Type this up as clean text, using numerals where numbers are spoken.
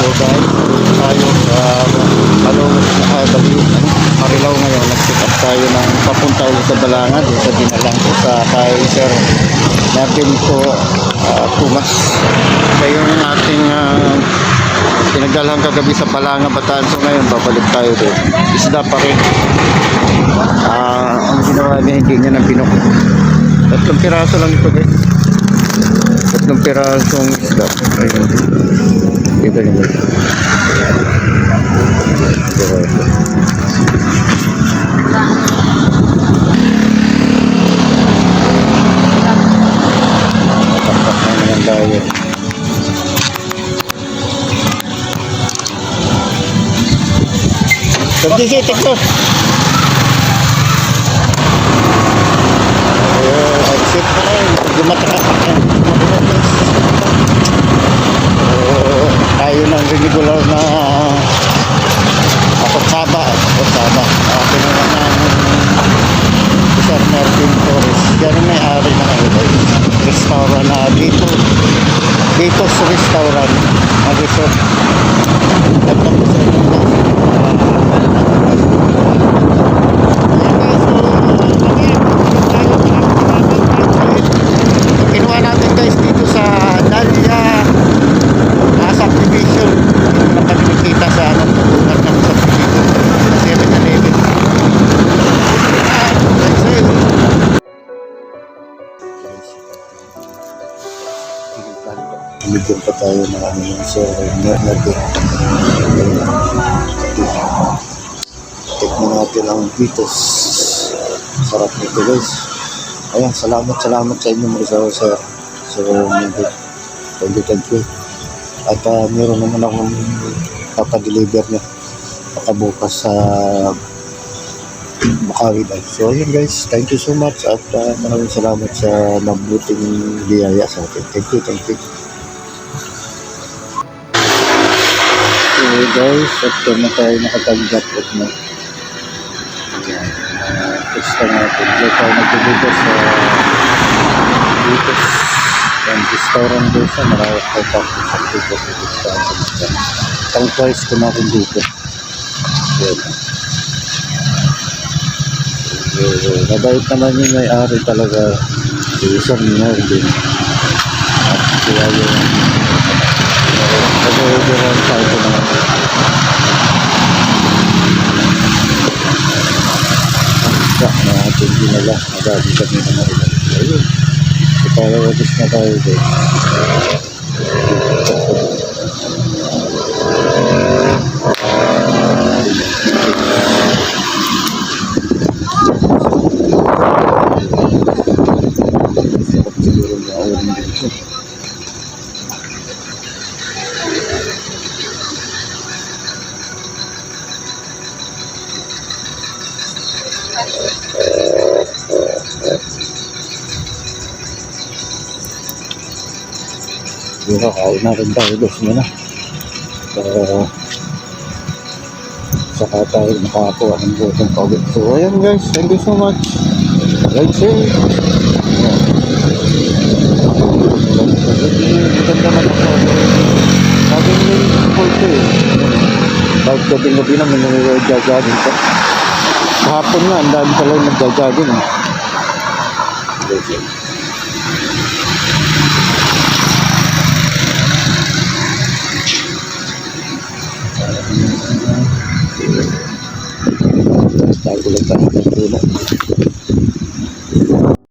So guys, tayo sa Marilao ngayon. Nag-pick up tayo ng papunta ulit sa Balanga, doon sa dinalang ko sa kay Sir Martin ko Pumas. Siya yung ating pinagdalhan kagabi sa Balanga, Bataan. So ngayon babalik tayo doon. Isda pa rin. Ang ginawa niya, hindi niya na pinok. 3 piraso lang ito guys. 3 pirasong isda. Ayun. Dito niyo guys. Tapak na naman tayo. Pagkisitik to. Exit pa rin. Gumatapak yan. Tayo ng regular na Saba. Pinuha ng Sir Martin Torres. Yan ang may-ari na restaurant na Dito's Restaurant na resort. Kinuha natin guys dito sa Dahlia subdivision. Hindi naman kami nakita sa tutungan ng subdivision sa 7-Eleven. Bigyan pa tayo ng yung Sir Martin. Tikman natin ang Dito's. Sarap nito guys. Ayan, salamat sa inyo mga sir. Sir Martin. Thank you. At meron naman akong papadeliver niya pagkabukas sa Bukawi. So ayun guys, thank you so much at maraming salamat sa mabuting biyaya sa atin. Thank you. So guys, at na tayo nakatanggap at mo. Ayan, testa natin. Dito tayo nag-deliver sa Dito's restaurant doon sa marawat tayo tapos sa dito. Ang price ko natin dito. Mabait naman yung may-ari talaga. Si Sir Martin. At kaya yung nag-orderan sa ito naman. Na ating dinala. Nagabi kami na marilang. Ayun. Ipalawadis na tayo guys. Siguro na ulam dito. Dito, kain na rin tayo guys muna. Saka tayo makakuha ng butong pagod. So ayan guys, thank you so much. Like, share. Ganda naman ako. Sabi nyo yung pulto eh. Kahit gabi-gabi na may nag-jagagin ka. Kahapon nga, ang dami talaga nag-jagagin eh. Tayo lang tayo ng tulad.